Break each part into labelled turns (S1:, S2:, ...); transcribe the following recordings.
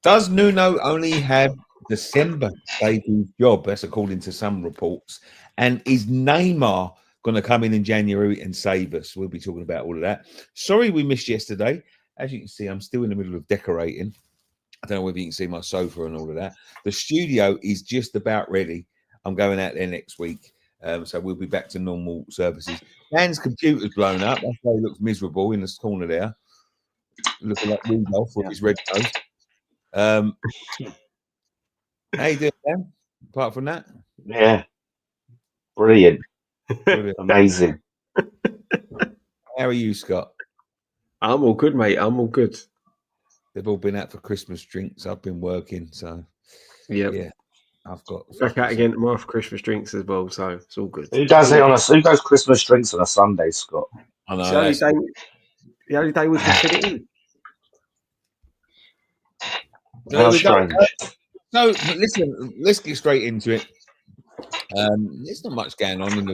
S1: Does Nuno only have December to save his job? That's according to some reports. And is Neymar going to come in January and save us? We'll be talking about all of that. Sorry we missed yesterday. As you can see, I'm still in the middle of decorating. I don't know whether you can see my sofa and all of that. The studio is just about ready. I'm going out there next week. So we'll be back to normal services. Dan's computer's blown up. That's why he looks miserable in this corner there, looking like Rudolph with his red nose. How you doing, Dan? Apart from that,
S2: Yeah, brilliant,
S1: brilliant.
S2: amazing.
S1: How are you, Scott?
S3: I'm all good, mate. I'm all good.
S1: They've all been out for Christmas drinks. I've been working, so yeah, I've got
S3: back out again tomorrow for Christmas drinks as well, so it's all good.
S2: Who does it on a? Who goes Christmas drinks on a Sunday, Scott?
S1: I
S3: It's
S1: know.
S3: the only day we can fit it in.
S2: How strange.
S1: So listen, let's get straight into it. There's not much going on in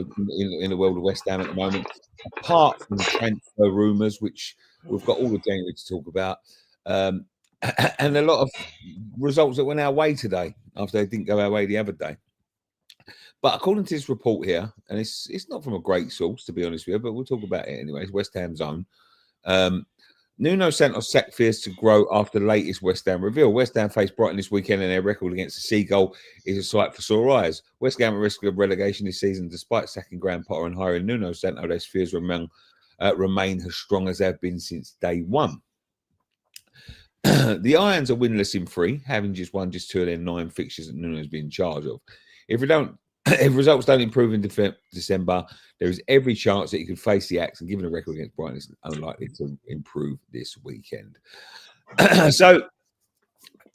S1: the world of West Ham at the moment, apart from the transfer rumours, which we've got all of January to talk about, and a lot of results that went our way today after they didn't go our way the other day. But according to this report here, and it's not from a great source, to be honest with you, but we'll talk about it anyway. It's West Ham's own. Nuno Santos sacked fears to grow after the latest West Ham reveal. West Ham face Brighton this weekend, and their record against the Seagull is a sight for sore eyes. West Ham at risk of relegation this season, despite sacking Graham Potter and hiring Nuno Santos. Their fears remain as strong as they've been since day one. The Irons are winless in 3, having just won two of their 9 fixtures that Nuno's been in charge of. If results don't improve in December, there is every chance that he could face the axe, and given a record against Brighton, it's unlikely to improve this weekend. So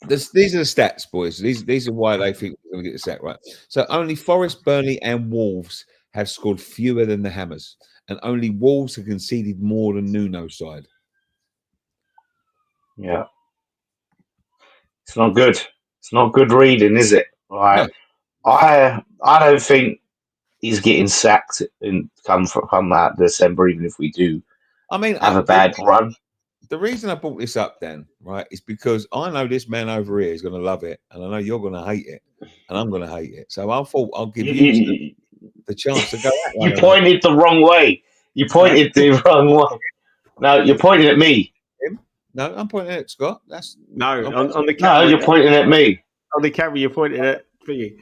S1: these are the stats, boys. These are why they think we're going to get the sack right. So only Forest, Burnley, and Wolves have scored fewer than the Hammers, and only Wolves have conceded more than Nuno's side.
S2: Yeah, it's not good. It's not good reading, is it? Right. No. I don't think he's getting sacked and come out December, even if we do. Have a bad run.
S1: The reason I brought this up, Dan, right, is because I know this man over here is going to love it, and I know you're going to hate it, and I'm going to hate it. So I thought I'll give you the chance to go.
S2: You pointed the wrong way. You pointed the wrong way. No, you're pointing at me.
S1: No, I'm pointing at Scott. That's
S3: on the camera.
S2: No, you're pointing at me.
S3: On the camera, you're pointing at me.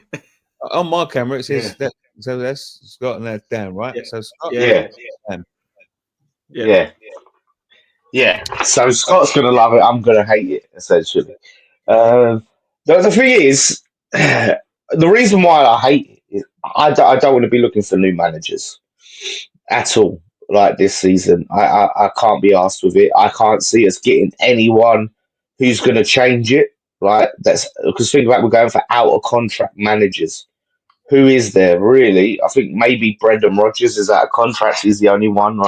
S1: On my camera, it says that. So that's Scott and that's Dan, right? Yeah. So Scott,
S2: yeah. So Scott's gonna love it. I'm gonna hate it. Essentially, the thing is, the reason why I hate it is I don't want to be looking for new managers at all. Like this season, I can't be asked with it. I can't see us getting anyone who's going to change it. Like that's because think about we're going for out of contract managers. Who is there really? I think maybe Brendan Rodgers is out of contract. He's the only one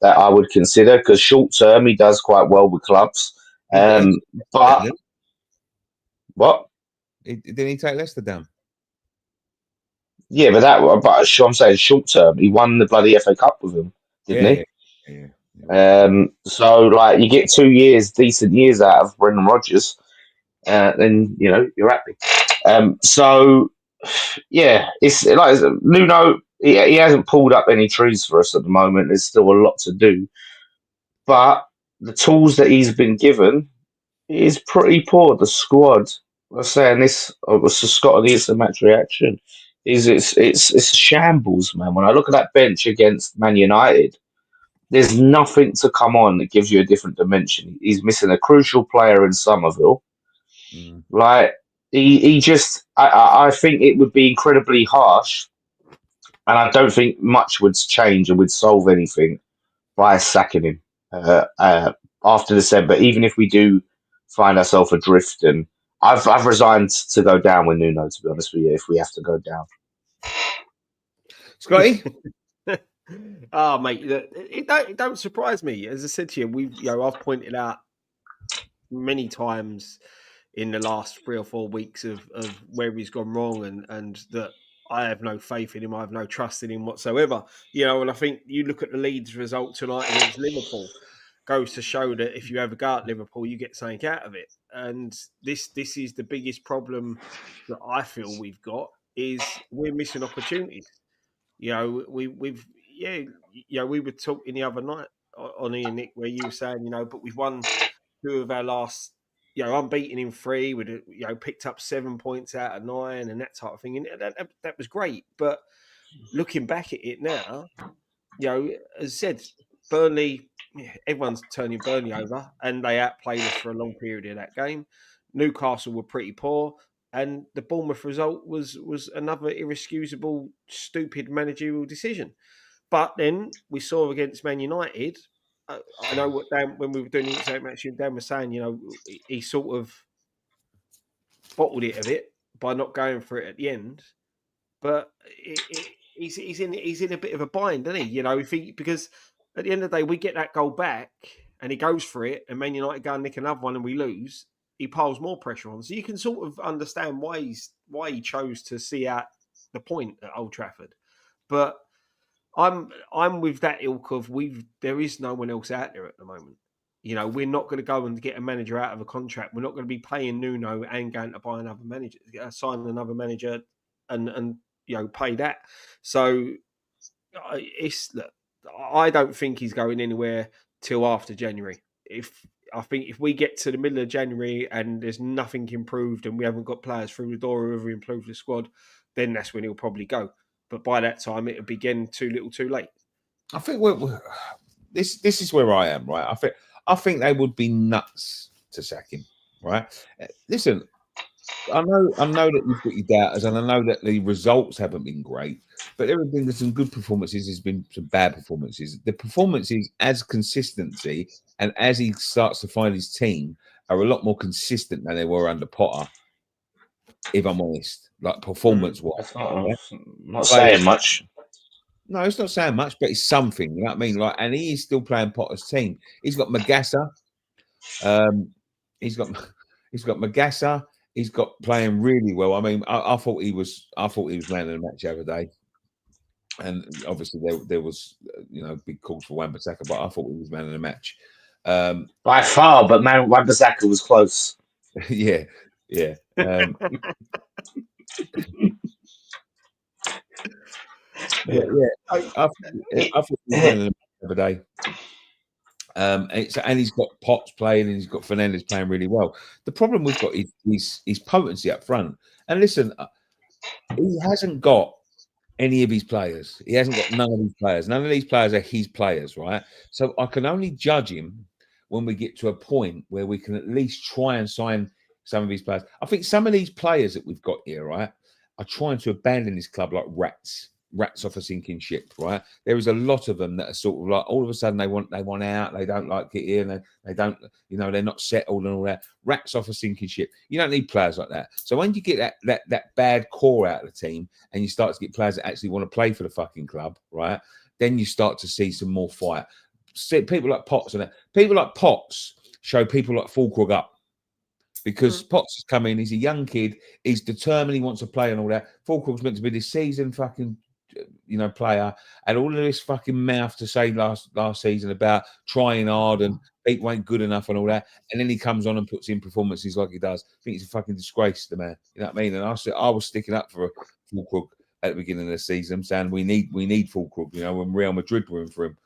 S2: that I would consider because short term he does quite well with clubs. But what?
S1: Didn't he take Leicester down?
S2: Yeah, but I'm saying short term he won the bloody FA Cup with him. Didn't he? Yeah. So like you get 2 years, decent years out of Brendan Rodgers, then you're happy. So yeah, it's like Nuno. He hasn't pulled up any trees for us at the moment. There's still a lot to do, but the tools that he's been given is pretty poor. The squad. I was saying this. Was Scott on the instant match reaction. It's shambles, man. When I look at that bench against Man United, there's nothing to come on that gives you a different dimension. He's missing a crucial player in Somerville. Like he just, I think it would be incredibly harsh, and I don't think much would change and would solve anything by sacking him after December. Even if we do find ourselves adrift, and I've resigned to go down with Nuno. To be honest with you, if we have to go down,
S1: Scotty.
S3: Oh, mate, it don't surprise me. As I said to you, I've pointed out many times in the last 3 or 4 weeks of where he's gone wrong and that I have no faith in him. I have no trust in him whatsoever. And I think you look at the Leeds result tonight against Liverpool, goes to show that if you ever go at Liverpool, you get something out of it. And this is the biggest problem that I feel we've got, is we're missing opportunities. We were talking the other night on Ian, Nick, where you were saying, but we've won 2 of our last, unbeaten in 3, with picked up 7 points out of 9 and that type of thing, and that was great. But looking back at it now, as I said, Burnley, everyone's turning Burnley over, and they outplayed us for a long period of that game. Newcastle were pretty poor, and the Bournemouth result was another irrexcusable, stupid managerial decision. But then we saw against Man United. I know what Dan, when we were doing the Insight match, Dan was saying, he sort of bottled it a bit by not going for it at the end. But he's in a bit of a bind, isn't he? Because at the end of the day, we get that goal back and he goes for it, and Man United go and nick another one and we lose. He piles more pressure on. So you can sort of understand why he chose to see out the point at Old Trafford. But I'm with that ilk of there is no one else out there at the moment. We're not going to go and get a manager out of a contract. We're not going to be paying Nuno and going to buy another manager, sign another manager, and pay that. So I don't think he's going anywhere till after January. I think if we get to the middle of January and there's nothing improved and we haven't got players through the door who have improved the squad, then that's when he'll probably go. But by that time, it'll be getting too little, too late.
S1: I think this is where I am, right? I think they would be nuts to sack him, right? Listen, I know that you've got your doubters, and I know that the results haven't been great, but there have been some good performances. There's been some bad performances. The performances, as consistency, and as he starts to find his team, are a lot more consistent than they were under Potter. If I'm honest, like performance-wise,
S2: not saying much.
S1: No, it's not saying much, but it's something. You know what I mean? Like, and he is still playing Potter's team. He's got Magassa. He's got Magassa. He's got playing really well. I mean, I thought he was man of the match the other day, and obviously there was big calls for Wan-Bissaka, but I thought he was man of the match
S2: by far. But man, Wan-Bissaka was close.
S1: yeah. I thought he was man of the match the other day. And he's got Potts playing, and he's got Fernandes playing really well. The problem we've got is his potency up front. And listen, he hasn't got any of his players. He hasn't got none of his players. None of these players are his players, right? So I can only judge him when we get to a point where we can at least try and sign some of his players. I think some of these players that we've got here, right, are trying to abandon this club like rats off a sinking ship, right? There is a lot of them that are sort of like, all of a sudden they want out, they don't like it here, and they don't, they're not settled and all that. Rats off a sinking ship. You don't need players like that. So when you get that bad core out of the team, and you start to get players that actually want to play for the fucking club, right? Then you start to see some more fight. See, people like Potts and that. People like Potts show people like Fulkrug up. Because Potts has come in, he's a young kid, he's determined, he wants to play and all that. Fulkrug's meant to be this season fucking player, and all of this fucking mouth to say last season about trying hard and people ain't good enough and all that, and then he comes on and puts in performances like he does. I think it's a fucking disgrace to the man. You know what I mean? And I was sticking up for Fulkrug at the beginning of the season, saying we need Fulkrug. When Real Madrid were in for him,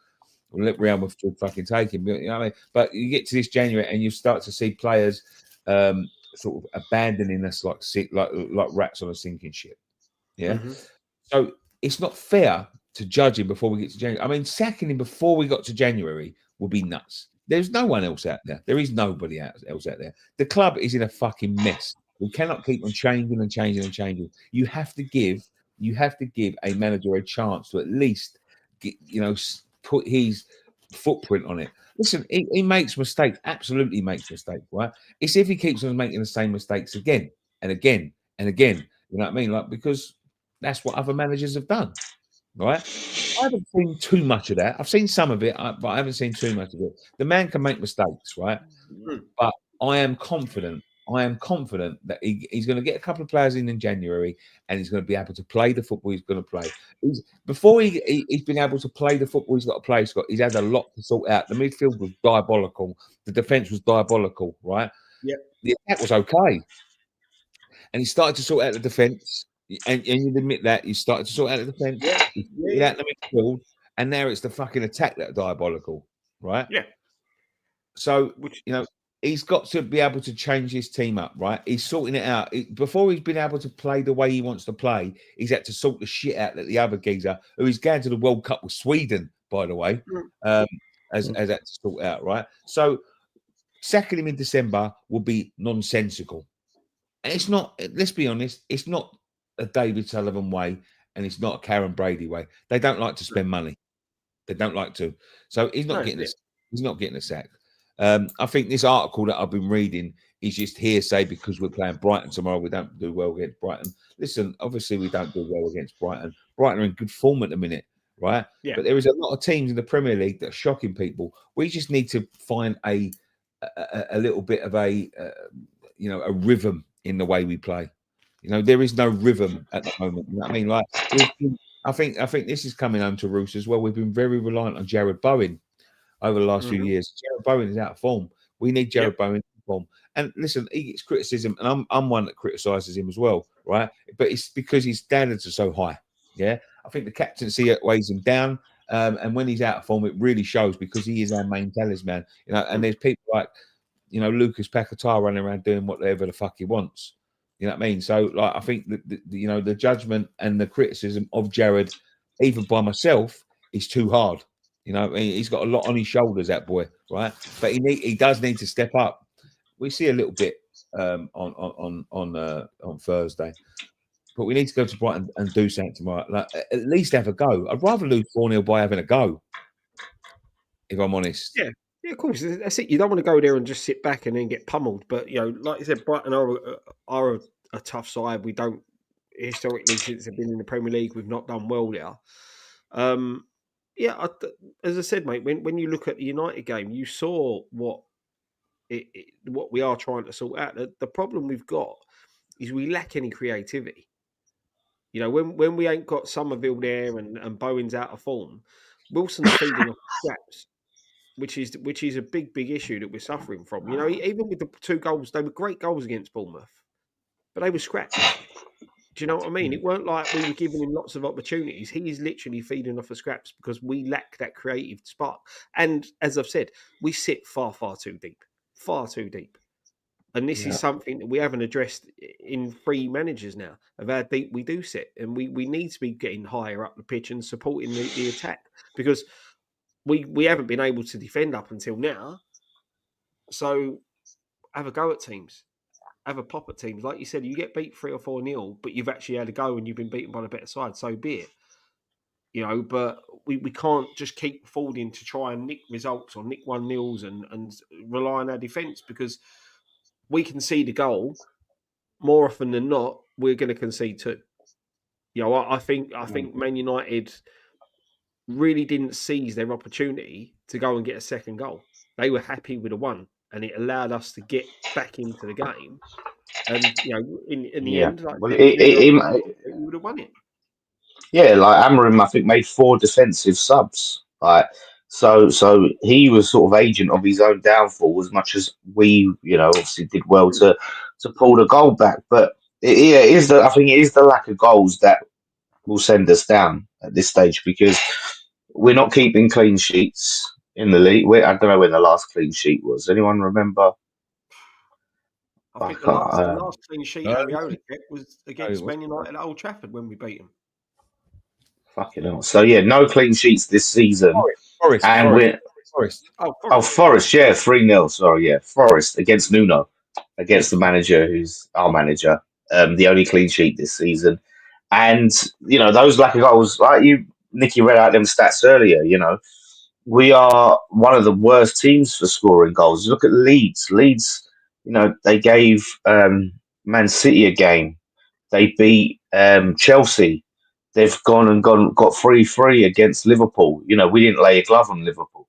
S1: we'll let Real Madrid fucking take him. You know what I mean? But you get to this January and you start to see players sort of abandoning us like rats on a sinking ship. Yeah. So it's not fair to judge him before we get to January. I mean, sacking him before we got to January would be nuts. There's no one else out there. There is nobody else out there. The club is in a fucking mess. We cannot keep on changing and changing and changing. You have to give a manager a chance to at least put his footprint on it. Listen, he makes mistakes, absolutely makes mistakes, right? It's if he keeps on making the same mistakes again and again and again. You know what I mean? Like, because that's what other managers have done, right? I haven't seen too much of that. I've seen some of it, but I haven't seen too much of it. The man can make mistakes, right? But I am confident I am confident that he's going to get a couple of players in January, and he's going to be able to play the football he's going to play. Before he's been able to play the football he's got to play, Scott, he's had a lot to sort out. The midfield was diabolical. The defence was diabolical, right?
S3: Yeah.
S1: The attack was okay. And he started to sort out the defence. And you'd admit that. He started to sort out the defence.
S3: Yeah.
S1: Out the midfield. And now it's the fucking attack that are diabolical, right?
S3: Yeah.
S1: So, he's got to be able to change his team up, right? He's sorting it out. Before he's been able to play the way he wants to play, he's had to sort the shit out that the other geezer, who he's going to the World Cup with Sweden, by the way, has had to sort out, right? So, sacking him in December will be nonsensical. And it's not, let's be honest, it's not a David Sullivan way, and it's not a Karen Brady way. They don't like to spend money. They don't like to. So he's not getting this. He's not getting a sack. I think this article that I've been reading is just hearsay because we're playing Brighton tomorrow. We don't do well against Brighton. Listen, obviously we don't do well against Brighton. Brighton are in good form at the minute, right?
S3: Yeah.
S1: But there is a lot of teams in the Premier League that are shocking people. We just need to find a little bit of a rhythm in the way we play. There is no rhythm at the moment. You know what I mean? Like, I think this is coming home to roost as well. We've been very reliant on Jared Bowen over the last few years. Jared Bowen is out of form. We need Jared Bowen in form. And listen, he gets criticism, and I'm one that criticises him as well, right? But it's because his standards are so high. Yeah, I think the captaincy weighs him down, and when he's out of form, it really shows because he is our main talisman. And there's people like Lucas Paquetá running around doing whatever the fuck he wants. You know what I mean? So, like, I think that the judgment and the criticism of Jared, even by myself, is too hard. He's got a lot on his shoulders, that boy, right? But he does need to step up. We see a little bit on Thursday, but we need to go to Brighton and do something tomorrow. Like, at least have a go. I'd rather lose 4-0 by having a go, if I'm honest.
S3: Yeah, of course. That's it. You don't want to go there and just sit back and then get pummeled. But like you said, Brighton are a tough side. We don't historically, since they've been in the Premier League, we've not done well there. As I said, mate, when you look at the United game, you saw what we are trying to sort out. The problem we've got is we lack any creativity. When we ain't got Somerville there and Bowen's out of form, Wilson's feeding off scraps, which is a big issue that we're suffering from. Even with the 2 goals, they were great goals against Bournemouth, but they were scraps. Do you know what I mean? It weren't like we were giving him lots of opportunities. He is literally feeding off the scraps because we lack that creative spark. And as I've said, we sit far too deep. And this is something that we haven't addressed in 3 managers now, of how deep we do sit. And we need to be getting higher up the pitch and supporting the attack, because we haven't been able to defend up until now. So have a go at teams. Have a pop at teams. Like you said, you get beat 3 or 4-0, but you've actually had a go and you've been beaten by the better side. So be it. But we can't just keep affording to try and nick results or nick 1-0s and rely on our defence, because we can see the goal more often than not. We're going to concede 2. I think Man United really didn't seize their opportunity to go and get a second goal. They were happy with a 1, and it allowed us to get back into the game. And in the end, like, we would have won it.
S2: Yeah, like Amorim, I think made 4 defensive subs. Like, so he was sort of agent of his own downfall, as much as we, obviously did well to pull the goal back. But I think it is the lack of goals that will send us down at this stage, because we're not keeping clean sheets in the league. I don't know when the last clean sheet was. Anyone remember?
S3: I think the last clean sheet Areola kept was against Man United at Old Trafford when we beat him.
S2: Fucking hell. So, no clean sheets this season.
S1: Forest.
S2: Oh, Forest, yeah, 3-0. Sorry, yeah. Forest against Nuno, against the manager who's our manager. The only clean sheet this season. And, those lack of goals, like Nicky read out them stats earlier, we are one of the worst teams for scoring goals. Look at Leeds. Leeds, they gave Man City a game. They beat Chelsea. They've got 3-3 against Liverpool. We didn't lay a glove on Liverpool.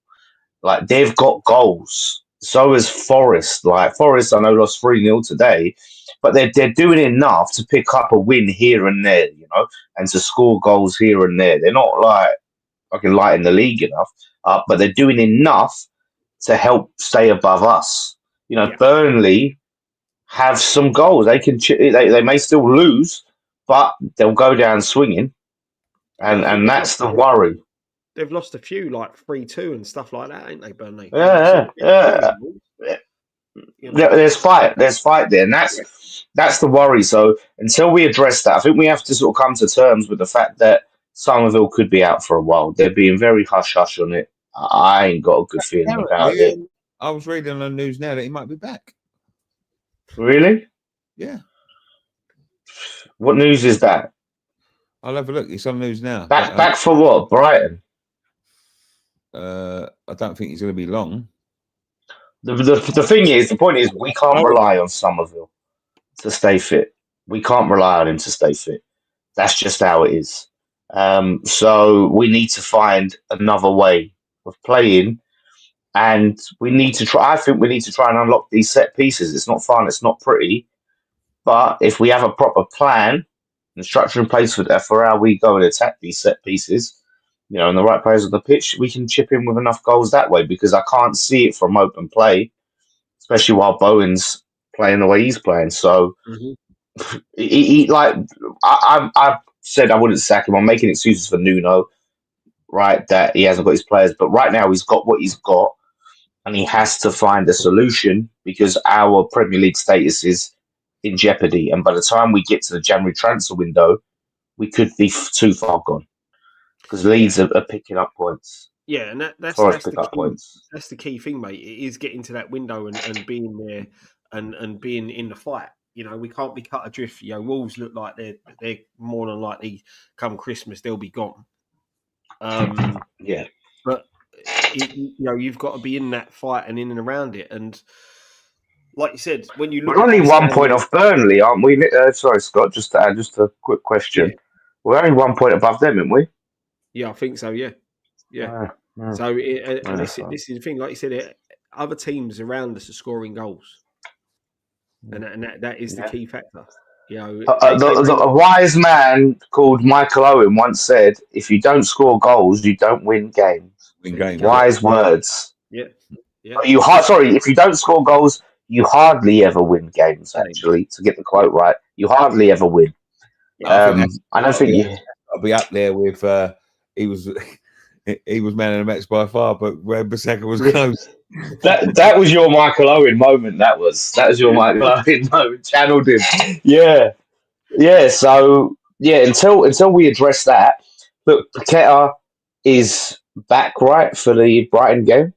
S2: Like, they've got goals. So is Forest. Like Forest, I know lost 3-0 today, but they're doing enough to pick up a win here and there, and to score goals here and there. They're not like fucking lighting the league enough, but they're doing enough to help stay above us. Burnley have some goals. They can. They may still lose, but they'll go down swinging, and that's the worry.
S3: They've lost a few, like 3-2 and stuff like that, ain't they, Burnley?
S2: Yeah. There's fight there, and that's the worry. So until we address that, I think we have to sort of come to terms with the fact that Somerville could be out for a while. They're being very hush hush on it. I ain't got a good feeling about it.
S1: I was reading on the news now that he might be back.
S2: Really?
S1: Yeah.
S2: What news is that?
S1: I'll have a look. It's on news now.
S2: Back for what? Brighton?
S1: I don't think he's going to be long.
S2: The thing is, the point is, we can't rely on Somerville to stay fit. We can't rely on him to stay fit. That's just how it is. So we need to find another way of playing, and we need to try. I think we need to try and unlock these set pieces. It's not fun. It's not pretty. But if we have a proper plan and structure in place for how we go and attack these set pieces, and the right players on the pitch, we can chip in with enough goals that way, because I can't see it from open play, especially while Bowen's playing the way he's playing. So, I said I wouldn't sack him. I'm making excuses for Nuno, right, that he hasn't got his players. But right now he's got what he's got, and he has to find a solution, because our Premier League status is in jeopardy. And by the time we get to the January transfer window, we could be too far gone, because Leeds are picking up points.
S3: Yeah, and that's
S2: points.
S3: That's the key thing, mate. It is getting to that window and being there and being in the fight. We can't be cut adrift. Wolves look like they're more than likely come Christmas they'll be gone.
S2: Yeah,
S3: but you've got to be in that fight and in and around it. And like you said, when you look,
S2: we're only 1 point off Burnley, aren't we? Sorry, Scott. Just to add, just a quick question. Yeah. We're only 1 point above them, aren't we?
S3: Yeah, I think so. Yeah. So this is the thing. Like you said, other teams around us are scoring goals, and that is the key factor.
S2: A wise man called Michael Owen once said, "If you don't score goals, you don't win games." Wise words.
S3: Yeah.
S2: If you don't score goals, you hardly ever win games. Actually, to get the quote right, you hardly ever win. I don't think
S1: I'll be up there with. He was man of the match by far, but where Bissaka was close.
S2: That was your Michael Owen moment. That was your Michael Owen moment. Channeled him. Yeah. So until we address that, look, Paqueta is back, right, for the Brighton game.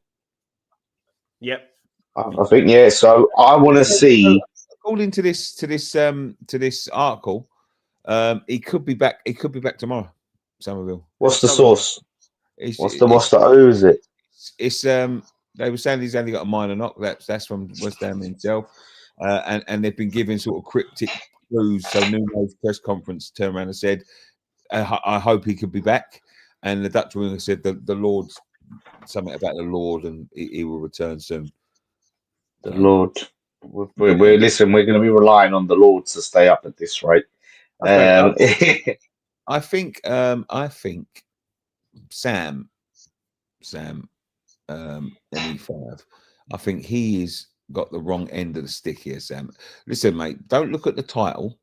S3: Yep.
S2: I think So I want to see.
S1: According to this article, he could be back. He could be back tomorrow. Somerville.
S2: What's the source? Who is it?
S1: It's they were saying he's only got a minor knock. That's from West Ham himself, and they've been giving sort of cryptic clues. So Nuno's press conference turned around and said, "I hope he could be back." And the Dutch winger said the Lord, something about the Lord, and he will return soon.
S2: The Lord. We're going to be relying on the Lord to stay up at this rate.
S1: I think Sam, ME5. I think he's got the wrong end of the stick here, Sam. Listen, mate, don't look at the title.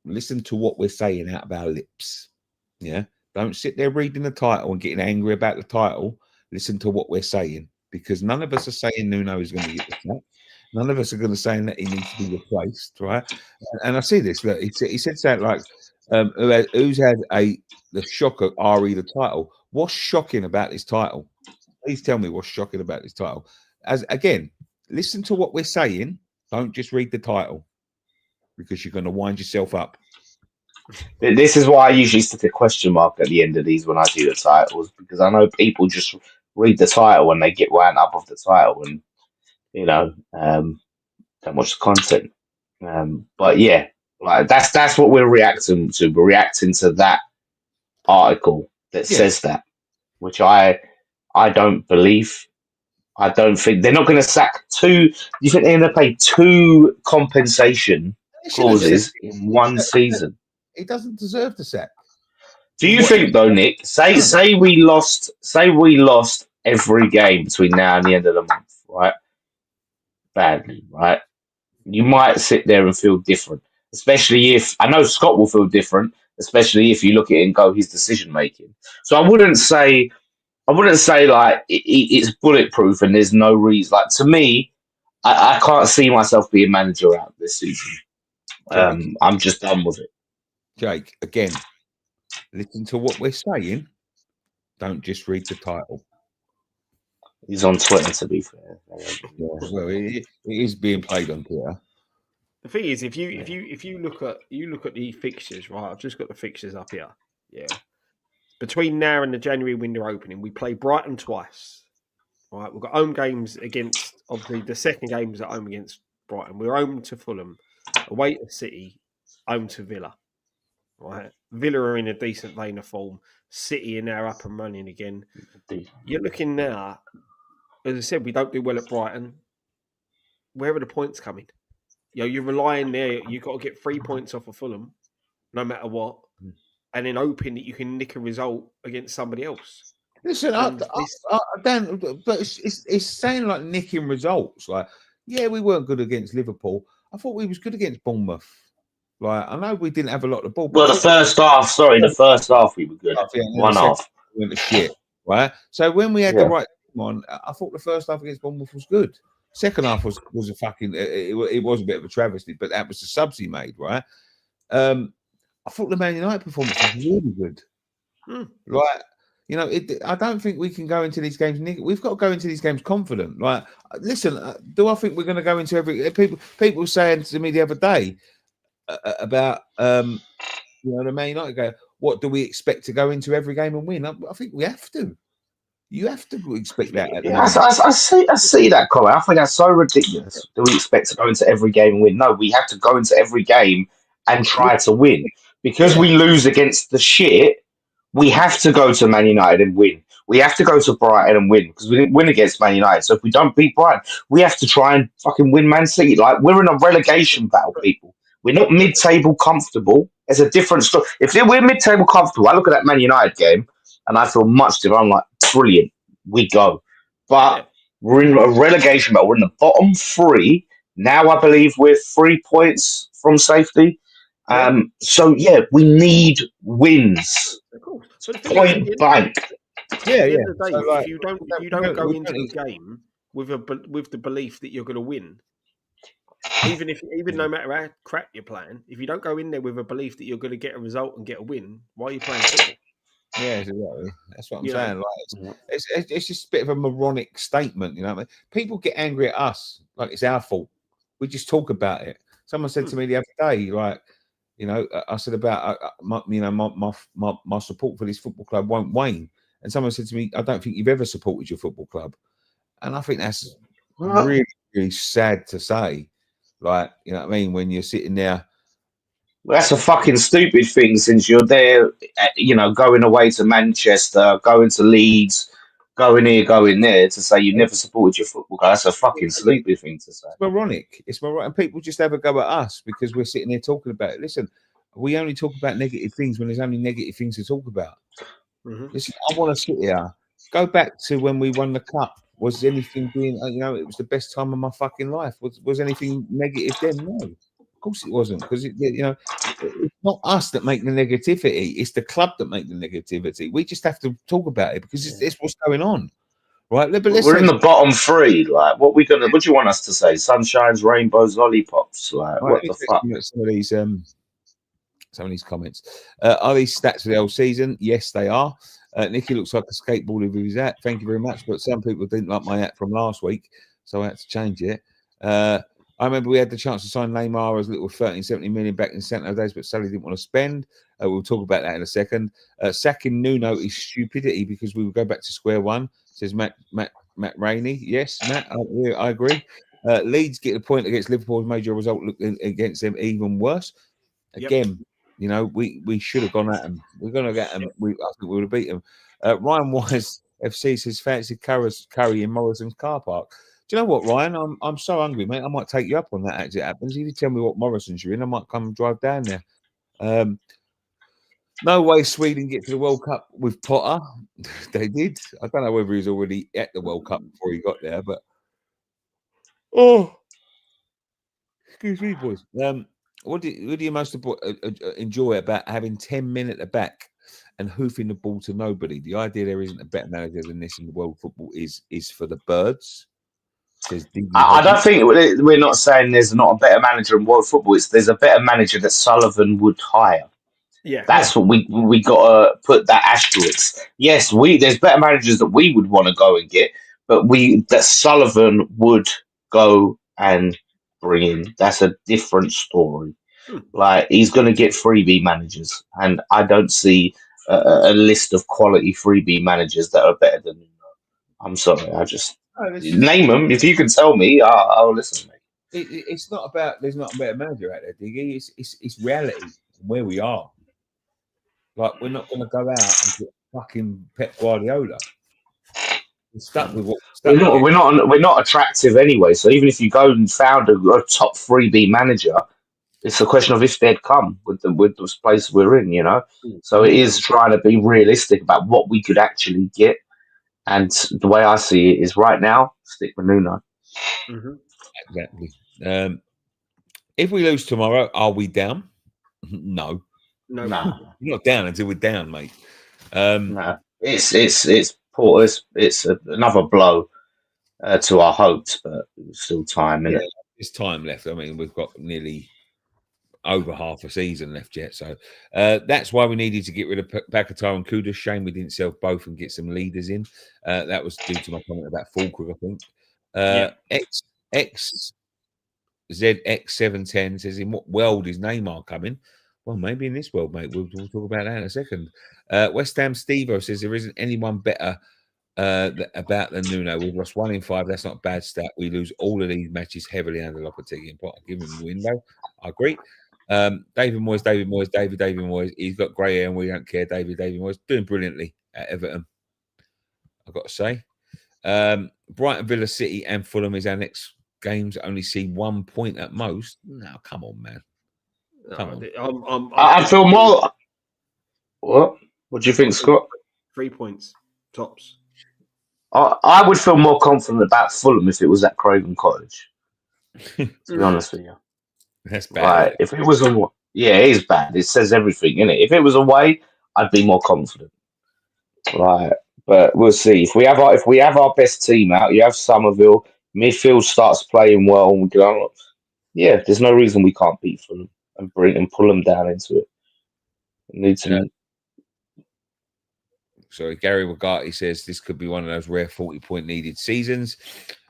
S1: Listen to what we're saying out of our lips. Yeah, don't sit there reading the title and getting angry about the title. Listen to what we're saying, because none of us are saying Nuno is going to get the sack. None of us are going to say that he needs to be replaced, right? And I see this. Look, he said something like, "Who's had the shocker RE the title?" What's shocking about this title? Please tell me what's shocking about this title. As again, listen to what we're saying. Don't just read the title, because you're going to wind yourself up.
S2: This is why I usually stick a question mark at the end of these when I do the titles, because I know people just read the title and they get wound up off the title and don't watch the content. But yeah, like that's what we're reacting to. We're reacting to that article that says that, which I don't believe. I don't think they're not going to sack two. You think they're going to pay two compensation clauses in one season?
S1: He doesn't deserve the sack.
S2: Do you think though, Nick? Say we lost every game between now and the end of the month, right? Badly, right? You might sit there and feel different, especially if I know Scott will feel different, especially if you look at it and go his decision making. So I wouldn't say like it's bulletproof and there's no reason. Like to me, I can't see myself being manager out this season. I'm just done with it.
S1: Jake, again, listen to what we're saying. Don't just read the title.
S2: He's on Twitter, to be fair.
S1: Yeah, well, it is being played on Twitter.
S3: The thing is, if you look at the fixtures, right? I've just got the fixtures up here. Yeah. Between now and the January window opening, we play Brighton twice. Right, we've got home games against, obviously, the second game is at home against Brighton. We're home to Fulham, away to City, home to Villa. Right, Villa are in a decent vein of form. City are now up and running again. You're looking now, as I said, we don't do well at Brighton. Where are the points coming? You're relying there. You've got to get 3 points off of Fulham, no matter what, and then hoping that you can nick a result against somebody else.
S1: Listen, Dan, but it's saying like nicking results. Like, yeah, we weren't good against Liverpool. I thought we was good against Bournemouth. Like, I know we didn't have a lot of ball.
S2: Well, the first half we were good. One half
S1: went to shit, right? So when we had the right team on, I thought the first half against Bournemouth was good. Second half was a fucking. It was a bit of a travesty, but that was the subs he made, right? I thought the Man United performance was really good. Like, you know, I don't think we can go into these games. We've got to go into these games confident. Like, listen, do I think we're going to go into every people saying to me the other day about the Man United go, what do we expect to go into every game and win? I think we have to. You have to expect that.
S2: I see that comment. I think that's so ridiculous. Do we expect to go into every game and win? No, we have to go into every game and try to win. Because we lose against the shit, we have to go to Man United and win. We have to go to Brighton and win because we didn't win against Man United. So if we don't beat Brighton, we have to try and fucking win Man City. Like, we're in a relegation battle, people. We're not mid-table comfortable. It's a different story. If we're mid-table comfortable, I look at that Man United game and I feel much different. I'm like, brilliant, we go. But we're in a relegation battle. We're in the bottom three. Now I believe we're 3 points from safety. So, we need wins. Point blank.
S3: If you don't go into the game with the belief that you're going to win, even no matter how crap you're playing, if you don't go in there with a belief that you're going to get a result and get a win, why are you playing football?
S1: Yeah, exactly. That's what I'm saying. Like, it's just a bit of a moronic statement, you know what I mean? People get angry at us like it's our fault. We just talk about it. Someone said to me the other day, like, you know, I said about my support for this football club won't wane. And someone said to me, I don't think you've ever supported your football club. And I think that's really, really sad to say. Like, you know what I mean? When you're sitting there.
S2: Well, that's a fucking stupid thing since you're there, you know, going away to Manchester, going to Leeds, going here, going there to say you never supported your football club. That's a fucking stupid thing to say.
S1: It's moronic. It's moronic. And people just have a go at us because we're sitting there talking about it. Listen, we only talk about negative things when there's only negative things to talk about. Listen, I want to sit here. Go back to when we won the cup. Was anything being, you know, it was the best time of my fucking life. Was anything negative then? No. Of course it wasn't, because you know, it's not us that make the negativity, it's the club that make the negativity. We just have to talk about it because it's what's going on, right? But
S2: we're in the bottom three. Like, what do you want us to say? Sunshines, rainbows, lollipops. Like, what the fuck?
S1: Some of these comments. Are these stats for the whole season? Yes, they are. Nicky looks like a skateboarder with his hat. Thank you very much. But some people didn't like my hat from last week, so I had to change it. I remember we had the chance to sign Neymar as little 13, 17 million back in the Santo days, but Sally didn't want to spend. We'll talk about that in a second. Sacking Nuno is stupidity because we will go back to square one, says Matt Rainey. Yes, Matt, I agree. Leeds get the point against Liverpool's major result against them even worse. Again, you know, we should have gone at them. We're going to get them. I think we would have beat them. Ryan Wise FC says fancy curry in Morrison's car park. Do you know what, Ryan? I'm so hungry, mate. I might take you up on that as it happens. If you tell me what Morrison's you're in, I might come and drive down there. No way Sweden get to the World Cup with Potter. They did. I don't know whether he was already at the World Cup before he got there, but excuse me, boys. What do you most enjoy about having 10 men at the back and hoofing the ball to nobody? The idea there isn't a better manager than this in the world of football is for the birds. Says
S2: I don't think we're not saying there's not a better manager in world football. There's a better manager that Sullivan would hire.
S3: Yeah,
S2: that's what we got to put that asterisk. Yes, there's better managers that we would want to go and get, but that Sullivan would go and bring in. That's a different story. Like, he's going to get freebie managers, and I don't see a list of quality freebie managers that are better than Nuno. I'm sorry, name them. If you can tell me, I'll listen, mate.
S1: It's not about there's not a better manager out there, Diggy. It's reality where we are. Like, we're not going to go out and get fucking Pep Guardiola. We're stuck with what
S2: we're not attractive anyway. So even if you go and found a top 3B manager, it's a question of if they'd come with this place we're in, you know. So it is trying to be realistic about what we could actually get. And the way I see it is right now, stick with Nuno.
S1: Exactly. If we lose tomorrow, are we down? No.
S2: Nah.
S1: We're not down until we're down, mate.
S2: No. It's poor. It's another blow to our hopes, but there's still time in it.
S1: There's time left. I mean, we've got nearly over half a season left yet, so that's why we needed to get rid of Paquetá and Kudus. Shame we didn't sell both and get some leaders in. That was due to my comment about Fulkrug, I think. ZX710 says, in what world is Neymar coming? Well, maybe in this world, mate. We'll talk about that in a second. West Ham Stevo says there isn't anyone better about than Nuno. We've lost 1 in 5. That's not a bad stat. We lose all of these matches heavily under Lopetegui and Potter. Give him the window. I agree. David Moyes. He's got grey hair and we don't care. David Moyes doing brilliantly at Everton, I've got to say. Brighton, Villa, City and Fulham is our next games. Only see 1 point at most. No, come on, man. Come on.
S2: I feel more. What do you think, Scott?
S3: 3 points tops.
S2: I would feel more confident about Fulham if it was at Craven Cottage. To be honest with you,
S1: that's bad.
S2: Right? If it was away, it is bad. It says everything, innit? If it was away, I'd be more confident. Right, but we'll see. If we have our best team out, you have Somerville, midfield starts playing well, and we go. Yeah, there's no reason we can't beat Fulham and pull them down into it. Need to.
S1: Sorry, Gary Wagati says this could be one of those rare 40-point needed seasons.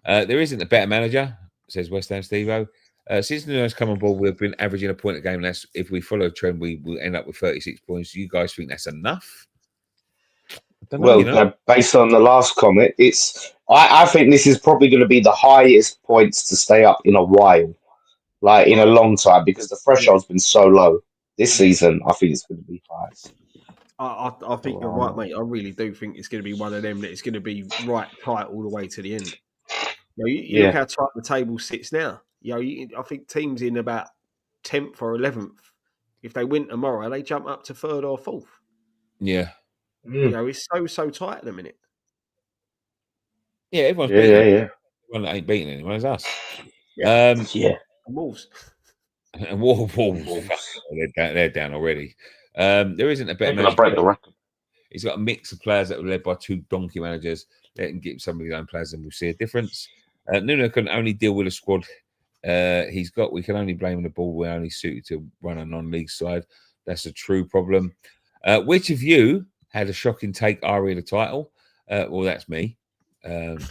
S1: There isn't a better manager, says West Ham Steve-O. Since Nuno's come on board, we've been averaging a point a game. That's if we follow a trend, we will end up with 36 points. You guys think that's enough?
S2: Based on the last comment, I think this is probably going to be the highest points to stay up in a while, like in a long time, because the threshold's been so low this season. I think it's going to be high.
S3: I think you're right, mate. I really do think it's going to be one of them that it's going to be right tight all the way to the end. You look how tight the table sits now. I think teams in about 10th or 11th, if they win tomorrow, they jump up to 3rd or 4th.
S1: Yeah.
S3: It's so tight at the minute.
S1: Yeah, everyone's beating. Everyone that ain't beating anyone is us.
S3: And Wolves.
S1: And Wolves. They're down already. There isn't a better manager.
S2: Break the record.
S1: He's got a mix of players that were led by 2 donkey managers. Let him get some of his own players and we'll see a difference. Nuno can only deal with a squad he's got. We can only blame the ball. We're only suited to run a non-league side. That's a true problem. Which of you had a shocking take Ari the title? Well, that's me. And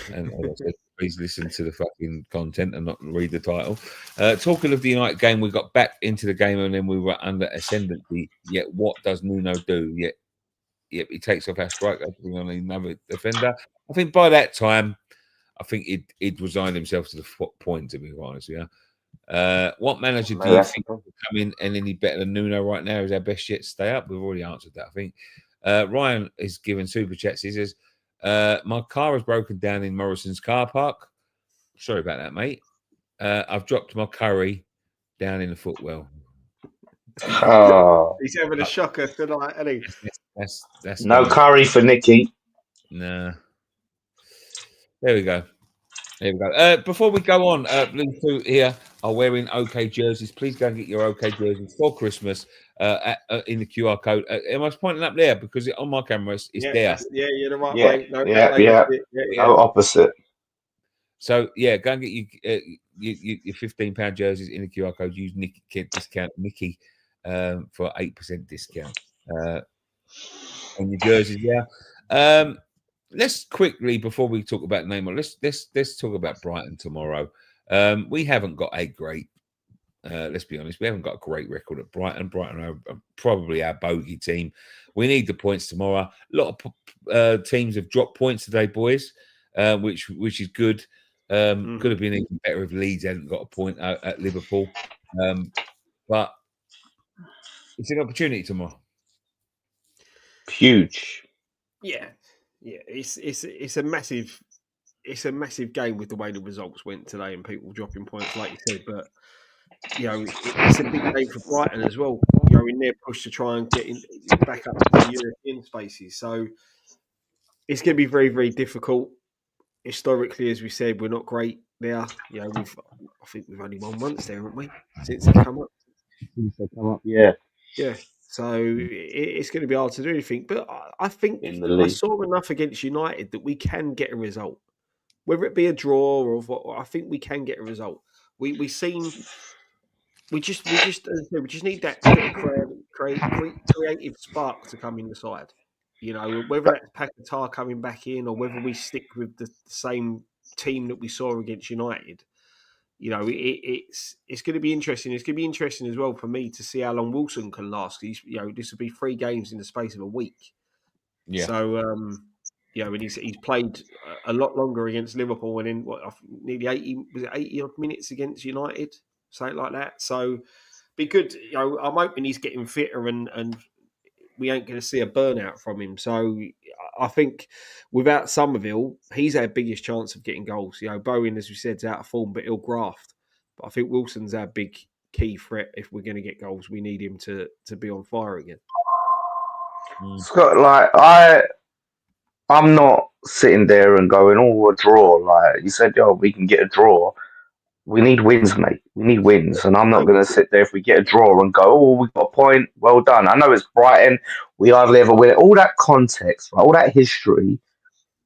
S1: please listen to the fucking content and not read the title. Talking of the United game, we got back into the game and then we were under ascendancy. Yet what does Nuno do? Yet he takes off our striker to bring on another defender. I think by that time, I think he'd resigned himself to the point, to be honest. What manager do you think will come in and any better than Nuno right now? Is our best yet to stay up? We've already answered that, I think. Ryan is giving super chats. He says, My car has broken down in Morrison's car park. Sorry about that, mate. I've dropped my curry down in the footwell.
S2: Oh,
S3: He's having a shocker tonight, isn't he?
S1: That's
S2: no curry for Nicky.
S1: Nah. There we go. There we go. Before we go on, Blue 2 here are wearing OK jerseys. Please go and get your OK jerseys for Christmas in the QR code. Am I pointing up there? Because on my camera, it's there.
S3: You're the right
S2: Yeah,
S3: way. No,
S2: yeah. No, opposite.
S1: So, yeah, go and get your £15 jerseys in the QR code. Use Nicky discount Nicky for 8% discount on your jerseys. Yeah. Let's quickly, before we talk about Neymar, let's talk about Brighton tomorrow. We haven't got a great, let's be honest, we haven't got a great record at Brighton. Brighton are probably our bogey team. We need the points tomorrow. A lot of teams have dropped points today, boys, which is good. Could have been even better if Leeds hadn't got a point at Liverpool. But it's an opportunity tomorrow.
S2: Huge.
S3: Yeah. It's a massive game with the way the results went today and people dropping points, like you said. But it's a big game for Brighton as well. In their push to try and get back up to the European spaces. So it's going to be very, very difficult. Historically, as we said, we're not great there. I think we've only won once there, haven't we? Since they come up.
S2: Yeah.
S3: Yeah. So it's going to be hard to do anything. But I think
S2: I
S3: saw enough against United that we can get a result. Whether it be a draw or what, I think we can get a result. We just need that bit of creative spark to come in the side. Whether that's Paquetá coming back in or whether we stick with the same team that we saw against United. It's going to be interesting. It's going to be interesting as well for me to see how long Wilson can last. This will be 3 games in the space of a week.
S1: Yeah.
S3: So, and he's played a lot longer against Liverpool and in nearly 80 odd minutes against United, something like that. So, be good. I'm hoping he's getting fitter and we ain't going to see a burnout from him. So, I think without Somerville, he's our biggest chance of getting goals. Bowen, as we said, is out of form, but he'll graft. But I think Wilson's our big key threat. If we're going to get goals, we need him to be on fire again.
S2: Scott, I'm not sitting there and going, a draw. Like you said, we can get a draw. We need wins, mate. We need wins. And I'm not going to sit there if we get a draw and go, we got a point. Well done. I know it's Brighton. We hardly ever win it. All that context, right? All that history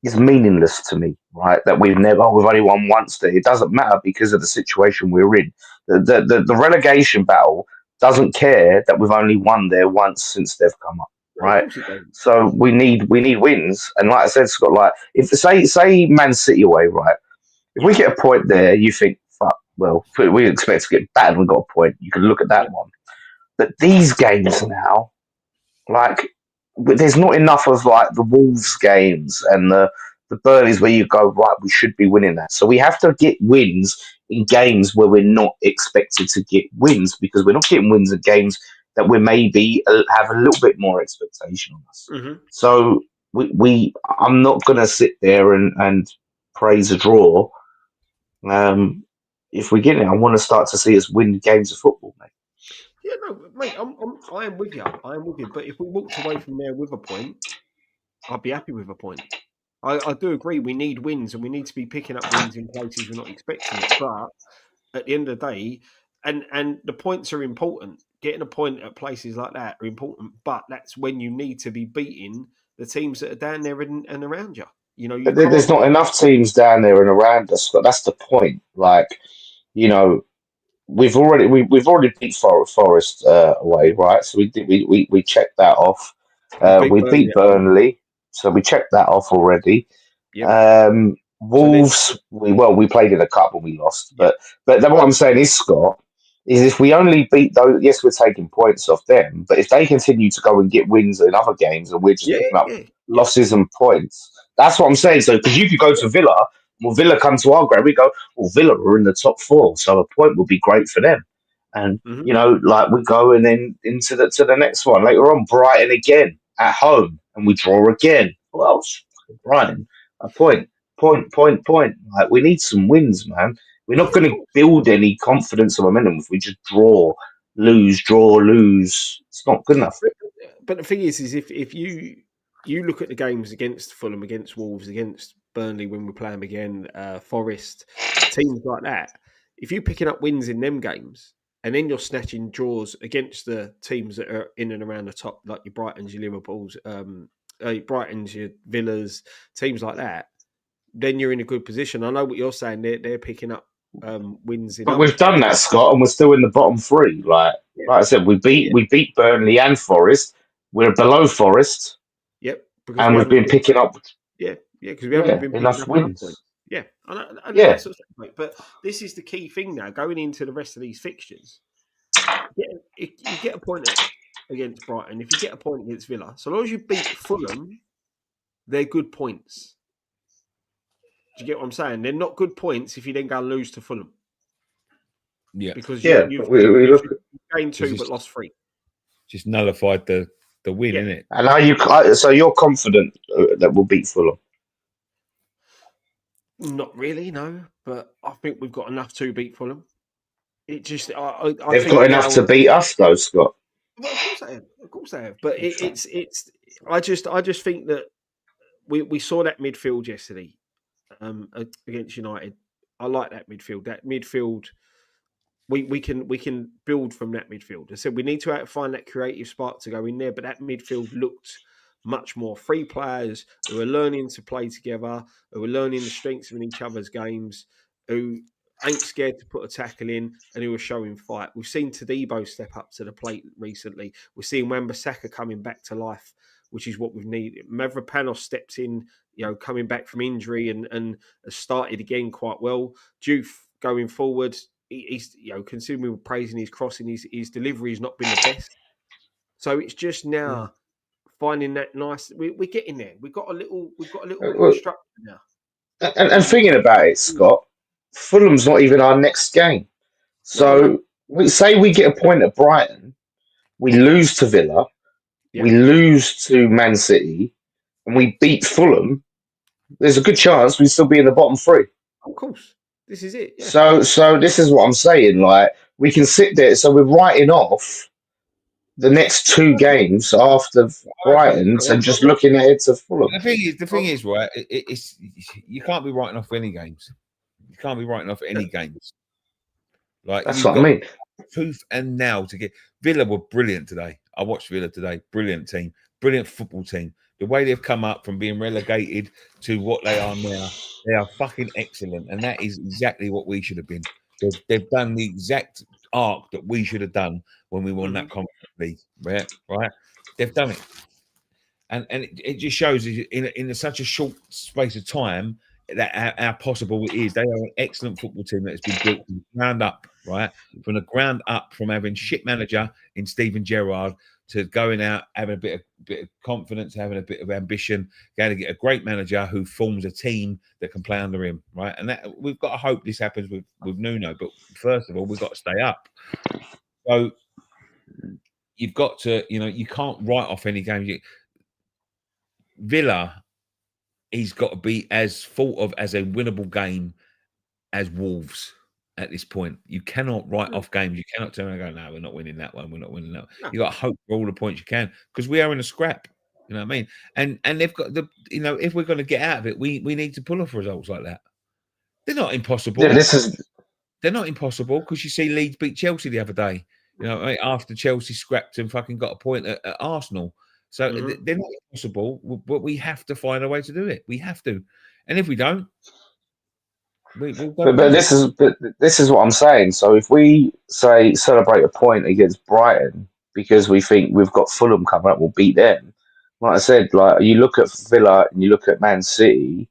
S2: is meaningless to me, right? That we've only won once there. It doesn't matter because of the situation we're in. The relegation battle doesn't care that we've only won there once since they've come up. Right, so we need wins, and like I said, Scott, if say Man City away, right? If we get a point there, you think, fuck, well, we expect to get battered. We got a point. You can look at that one, but these games now, there's not enough of the Wolves games and the Burnleys where you go, right, we should be winning that. So we have to get wins in games where we're not expected to get wins because we're not getting wins in games that we maybe have a little bit more expectation on us.
S3: Mm-hmm.
S2: So I'm not going to sit there and praise a draw. If we get it, I want to start to see us win games of football, mate.
S3: Yeah, no, mate, I am with you. But if we walked away from there with a point, I'd be happy with a point. I do agree. We need wins, and we need to be picking up wins in places we're not expecting it. But at the end of the day, and the points are important. Getting a point at places like that are important, but that's when you need to be beating the teams that are down there and around you.
S2: There's not enough teams down there and around us, but that's the point. We've already beat Forest away, right? So we checked that off. We beat Burnley, so we checked that off already.
S3: Yep.
S2: Wolves, we played in a cup and we lost, but what I'm saying is, Scott, is if we only beat those, yes, we're taking points off them, but if they continue to go and get wins in other games and we're just picking up losses and points, that's what I'm saying. So, because you could go to Villa, Villa come to our ground, we go, Villa are in the top 4, so a point would be great for them. And, we go and then into the next one. Later on, Brighton again at home, and we draw again. Well, Brighton. A point. Like, we need some wins, man. We're not going to build any confidence or momentum if we just draw, lose. It's not good enough.
S3: But the thing is if you look at the games against Fulham, against Wolves, against Burnley when we play them again, Forest, teams like that, if you're picking up wins in them games and then you're snatching draws against the teams that are in and around the top, like your Brightons, your Liverpools, Brightons, your Villas, teams like that, then you're in a good position. I know what you're saying. They're picking up wins in.
S2: But we've done that, Scott, and we're still in the bottom three. Like I said, we beat Burnley and Forest. We're below Forest.
S3: Yep, because
S2: and we've been picking up.
S3: Because we haven't been picking
S2: enough
S3: up
S2: wins.
S3: Points. Yeah, I know that's what I'm saying, but this is the key thing now. Going into the rest of these fixtures, you get a point against Brighton. If you get a point against Villa, so long as you beat Fulham, they're good points. Do you get what I'm saying? They're not good points if you then go and lose to Fulham.
S1: Yeah,
S3: because
S2: you've
S3: gained 2 but lost 3.
S1: Just nullified the win, innit?
S2: And are you so you're confident that we'll beat Fulham?
S3: Not really, no. But I think we've got enough to beat Fulham. It just
S2: they've got enough to beat us, though, Scott.
S3: Well, of course they have. But it's. I just think that we saw that midfield yesterday against United. I like that midfield. That midfield. We can build from that midfield. I said we need to find that creative spark to go in there, but that midfield looked much more free players who are learning to play together, who are learning the strengths of each other's games, who ain't scared to put a tackle in, and who are showing fight. We've seen Tadibo step up to the plate recently. We're seeing Wan-Bissaka coming back to life, which is what we've needed. Mavropanos stepped in, coming back from injury and has started again quite well. Juve going forward. He's, considering we were praising his crossing, his delivery has not been the best. So it's just now finding that nice. We're getting there. We've got a little structure now.
S2: And thinking about it, Scott, Fulham's not even our next game. So we say we get a point at Brighton, we lose to Villa, we lose to Man City, and we beat Fulham. There's a good chance we'd still be in the bottom 3.
S3: Of course. This is it. Yeah.
S2: So this is what I'm saying. Like, we can sit there. So we're writing off the next 2 games after Brighton and just looking ahead to Fulham.
S1: The thing is, right? It's you can't be writing off any games. You can't be writing off any games. Like,
S2: that's what I mean.
S1: Tooth and nail to get. Villa were brilliant today. I watched Villa today. Brilliant team. Brilliant football team. The way they've come up from being relegated to what they are now, they are fucking excellent. And that is exactly what we should have been. They've done the exact arc that we should have done when we won that Conference League. Right? They've done it. And it just shows in such a short space of time that how possible it is. They are an excellent football team that has been built from the ground up, right? From the ground up, from having shit manager in Steven Gerrard to going out, having a bit of confidence, having a bit of ambition, going to get a great manager who forms a team that can play under him, right? And that we've got to hope this happens with Nuno. But first of all, we've got to stay up. So you've got to, you can't write off any games. Villa, he's got to be as thought of as a winnable game as Wolves at this point. You cannot write off games. You cannot turn around and go, no, we're not winning that one. We're not winning that one. No. You got to hope for all the points you can because we are in a scrap. You know what I mean? And they've got if we're going to get out of it, we need to pull off results like that. They're not impossible.
S2: Yeah,
S1: they're not impossible because you see Leeds beat Chelsea the other day. After Chelsea scrapped and fucking got a point at Arsenal. So they're not impossible, but we have to find a way to do it. We have to, and if we don't, we'll go.
S2: But this is what I'm saying. So if we say celebrate a point against Brighton because we think we've got Fulham coming up, we'll beat them. Like I said, like you look at Villa and you look at Man City,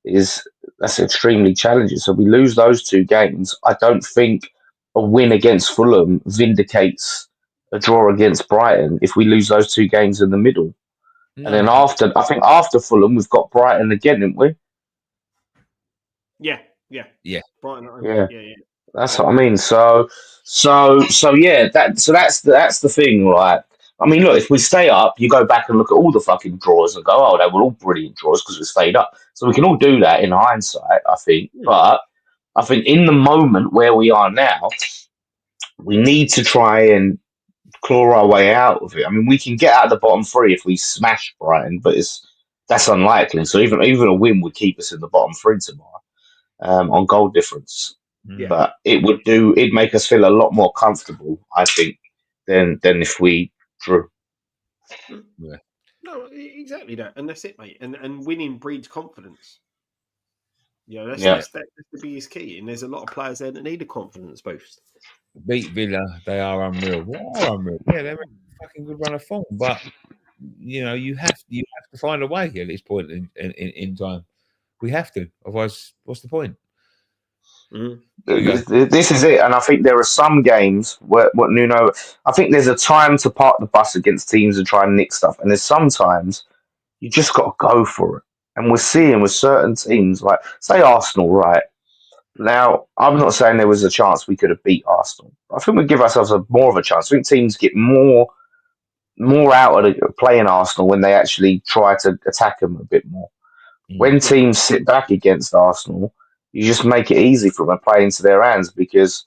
S2: that's extremely challenging. So we lose those 2 games. I don't think a win against Fulham vindicates a draw against Brighton if we lose those 2 games in the middle. No. And then after Fulham, we've got Brighton again, didn't we?
S3: Yeah.
S2: Brighton. Yeah. That's what I mean. So yeah, that's the thing. Like, I mean, look, if we stay up, you go back and look at all the fucking draws and go, oh, they were all brilliant draws because we stayed up. So we can all do that in hindsight, I think. But I think in the moment where we are now, we need to try and claw our way out of it. I mean, we can get out of the bottom three if we smash Brighton, but that's unlikely. So even a win would keep us in the bottom three tomorrow on goal difference.
S3: Yeah.
S2: But it'd make us feel a lot more comfortable, I think, than if we drew.
S1: Yeah.
S3: No, exactly that, and that's it, mate. And winning breeds confidence. You know, that's the biggest key. And there's a lot of players there that need a confidence boost.
S1: Beat Villa, they are unreal. They are unreal. Yeah, they're a fucking good run of form, but you know, you have to find a way at this point in time. We have to, otherwise, what's the point?
S2: This is it, and I think there are some games where what Nuno. I think there's a time to park the bus against teams and try and nick stuff, and there's sometimes you just got to go for it. And we're seeing with certain teams, like say Arsenal, right now. I'm not saying there was a chance we could have beat Arsenal. I think we give ourselves more of a chance. I think teams get more out of playing Arsenal when they actually try to attack them a bit more. When teams sit back against Arsenal, you just make it easy for them and play into their hands because,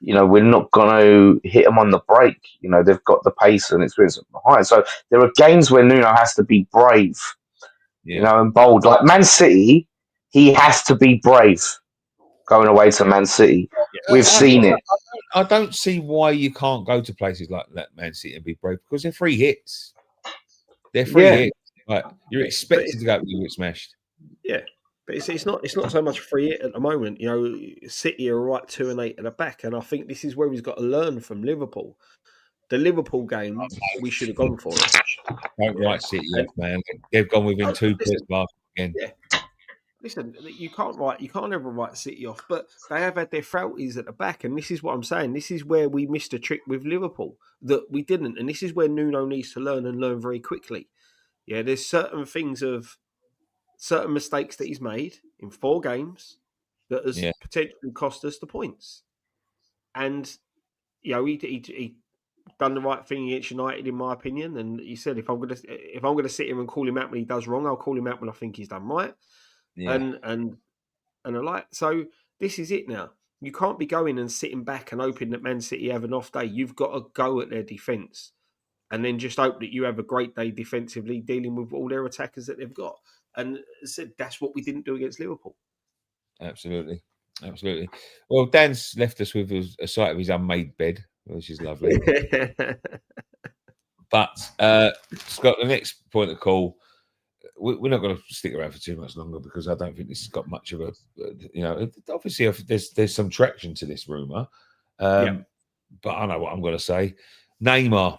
S2: you know, we're not going to hit them on the break. You know, they've got the pace and experience behind. So there are games where Nuno has to be brave, you know, and bold. Like Man City, he has to be brave going away to Man City. We've seen it.
S1: I don't see why you can't go to places like that, Man City, and be brave because they're free hits. They're free hits. Like, you're expected to go and get smashed.
S3: Yeah, but it's not so much free hit at the moment. You know, City are right 2 and 8 at the back, and I think this is where he's got to learn from Liverpool. The Liverpool game, we should have gone for it.
S1: Don't write City off, man. They've gone within 2 points last again.
S3: Yeah. Listen, you can't ever write City off, but they have had their frailties at the back, and this is what I'm saying. This is where we missed a trick with Liverpool that we didn't, and this is where Nuno needs to learn and learn very quickly. Yeah, there's certain mistakes that he's made in 4 games that has potentially cost us the points, and you know he done the right thing against United, in my opinion. And he said, if I'm gonna sit here and call him out when he does wrong, I'll call him out when I think he's done right. Yeah. And I like, so this is it now. You can't be going and sitting back and hoping that Man City have an off day. You've got to go at their defence and then just hope that you have a great day defensively dealing with all their attackers that they've got. And said that's what we didn't do against Liverpool.
S1: Absolutely. Well, Dan's left us with a sight of his unmade bed, which is lovely. But Scott, the next point of call, we're not going to stick around for too much longer because I don't think this has got much of a, you know, obviously there's some traction to this rumor, but I know what I'm going to say. Neymar,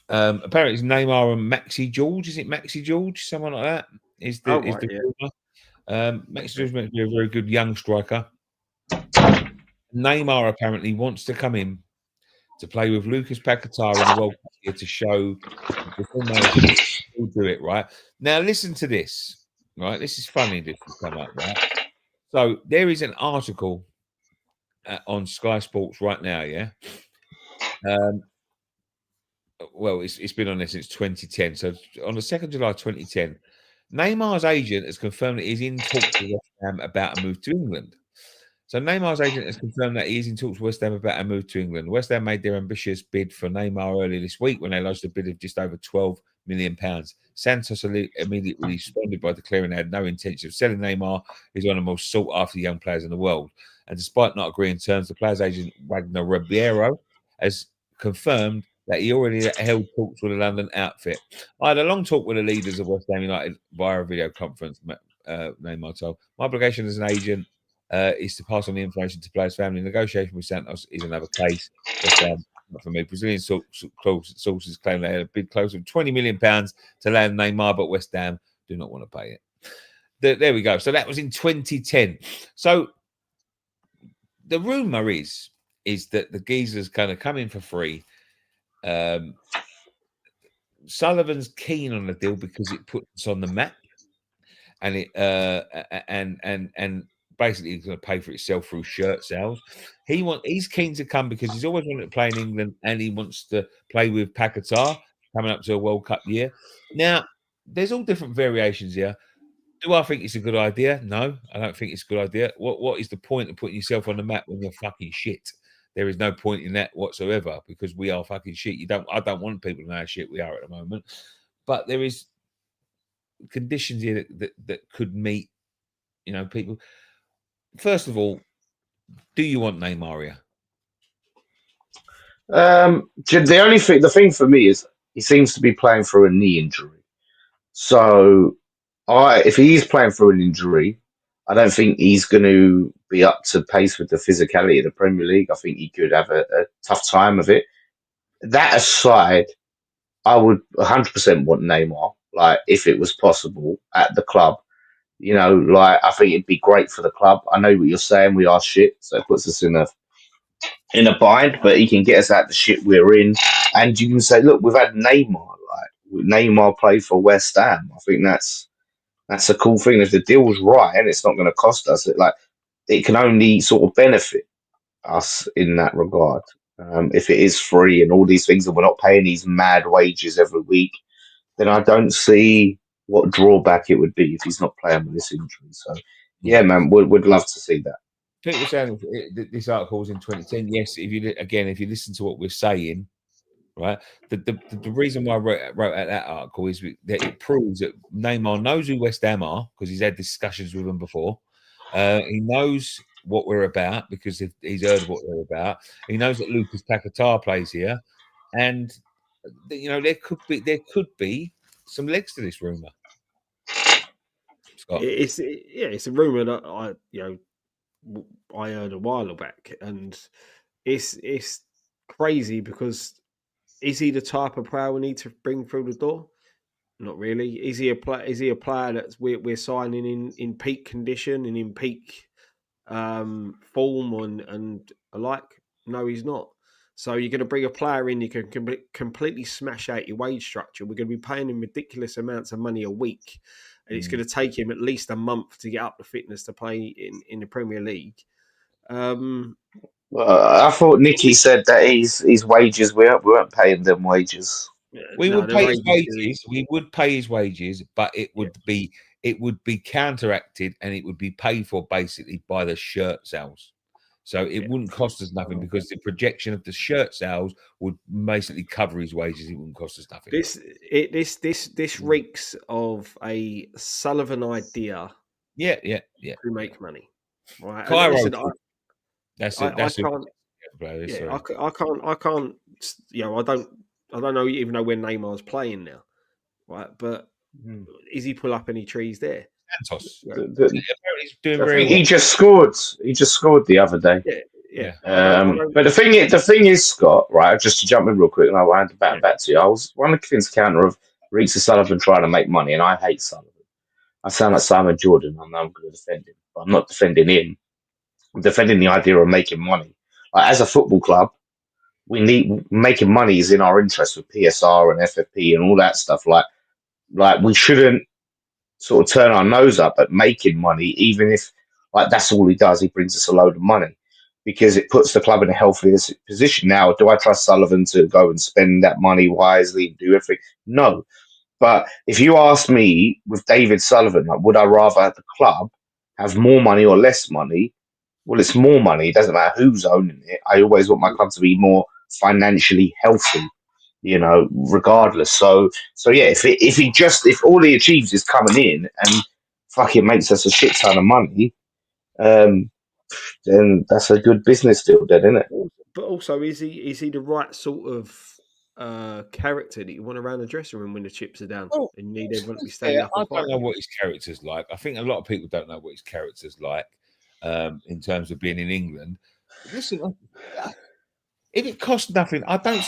S1: apparently it's Neymar and Maxi George. Is it Maxi George? Someone like that is the rumor. Maxi George might be a very good young striker. Neymar apparently wants to come in to play with Lucas Paquetá in the World Cup here to show the full manager will do it, right? Now, listen to this, right? This is funny, this has come up, right? So, there is an article on Sky Sports right now, yeah? Well, it's been on there since 2010. So, on the 2nd of July 2010, Neymar's agent has confirmed that he's in talks with West Ham about a move to England. So Neymar's agent has confirmed that he is in talks with West Ham about a move to England. West Ham made their ambitious bid for Neymar earlier this week when they lodged a bid of just over £12 million. Santos immediately responded by declaring they had no intention of selling Neymar. He's one of the most sought-after young players in the world. And despite not agreeing terms, the player's agent, Wagner Ribeiro, has confirmed that he already held talks with a London outfit. I had a long talk with the leaders of West Ham United via a video conference, Neymar told. My obligation as an agent is to pass on the information to players' family. Negotiation with Santos is another case. Not for me. Brazilian sources claim they had a bid close of £20 million to land Neymar, but West Ham do not want to pay it. There we go. So that was in 2010. So the rumor is that the geezer's kind of come in for free. Sullivan's keen on the deal because it puts us on the map, and it and basically going to pay for itself through shirt sales. He's keen to come because he's always wanted to play in England, and he wants to play with Paquetá coming up to a World Cup year. Now, there's all different variations here. Do I think it's a good idea? No, I don't think it's a good idea. What is the point of putting yourself on the map when you're fucking shit? There is no point in that whatsoever, because we are fucking shit. I don't want people to know how shit we are at the moment. But there is conditions here that could meet, people. First of all, do you want Neymar here?
S2: The thing for me is he seems to be playing through a knee injury. So, if he is playing through an injury, I don't think he's going to be up to pace with the physicality of the Premier League. I think he could have a tough time of it. That aside, I would 100% want Neymar, like if it was possible at the club. I think it'd be great for the club. I know what you're saying. We are shit, so it puts us in a bind. But he can get us out the shit we're in, and you can say, look, we've had Neymar. Like Neymar played for West Ham. I think that's a cool thing. If the deal's right and it's not going to cost us, it can only sort of benefit us in that regard. If it is free and all these things, and we're not paying these mad wages every week, then I don't see what drawback it would be if he's not playing with this injury. So, yeah, man, would love to see that.
S1: People saying this article was in 2010. Yes, if you listen to what we're saying, right? The reason why I wrote out that article is that it proves that Neymar knows who West Ham are, because he's had discussions with them before. He knows what we're about because he's heard what we're about. He knows that Lucas Paquetá plays here, and there could be some legs to this rumor. Scott.
S3: It's a rumor that I heard a while back, and it's crazy because is he the type of player we need to bring through the door? Not really. Is he a player that we're signing in peak condition and in peak form and alike? No, he's not. So you're going to bring a player in, you can completely smash out your wage structure. We're going to be paying him ridiculous amounts of money a week, and it's going to take him at least a month to get up to fitness to play in the Premier League.
S2: I thought Nicky said that his wages, we weren't paying them wages.
S1: We would pay his wages. We would pay his wages, but it would be counteracted, and it would be paid for basically by the shirt sales. So it wouldn't cost us nothing, because the projection of the shirt sales would basically cover his wages. It wouldn't cost us nothing.
S3: This reeks of a Sullivan idea.
S1: Yeah.
S3: To make money, right?
S1: Cairo.
S3: I can't. I don't know even know where Neymar's playing now, right? But is he pull up any trees there?
S1: Santos.
S2: He's doing very well. He just scored. He just scored the other day.
S3: Yeah.
S2: But the thing is, Scott, right? Just to jump in real quick, and I'll hand it back to you. I was one of the convinced counter of Reeks of Sullivan trying to make money, and I hate Sullivan. I sound like Simon Jordan. I know I'm going to defend him, but I'm not defending him. I'm defending the idea of making money. Like, as a football club, we need making money is in our interest with PSR and FFP and all that stuff. Like we shouldn't sort of turn our nose up at making money, even if that's all he does. He brings us a load of money because it puts the club in a healthier position. Now, do I trust Sullivan to go and spend that money wisely and do everything? No. But if you ask me with David Sullivan, would I rather the club have more money or less money? Well, it's more money. It doesn't matter who's owning it. I always want my club to be more financially healthy, regardless. So yeah, if all he achieves is coming in and fucking makes us a shit ton of money, then that's a good business deal, then, isn't it?
S3: But also, is he the right sort of character that you want around the dressing room when the chips are down and you need everyone to be staying up?
S1: I don't know what his character's like. I think a lot of people don't know what his character's like. In terms of being in England, listen, if it costs nothing, I can't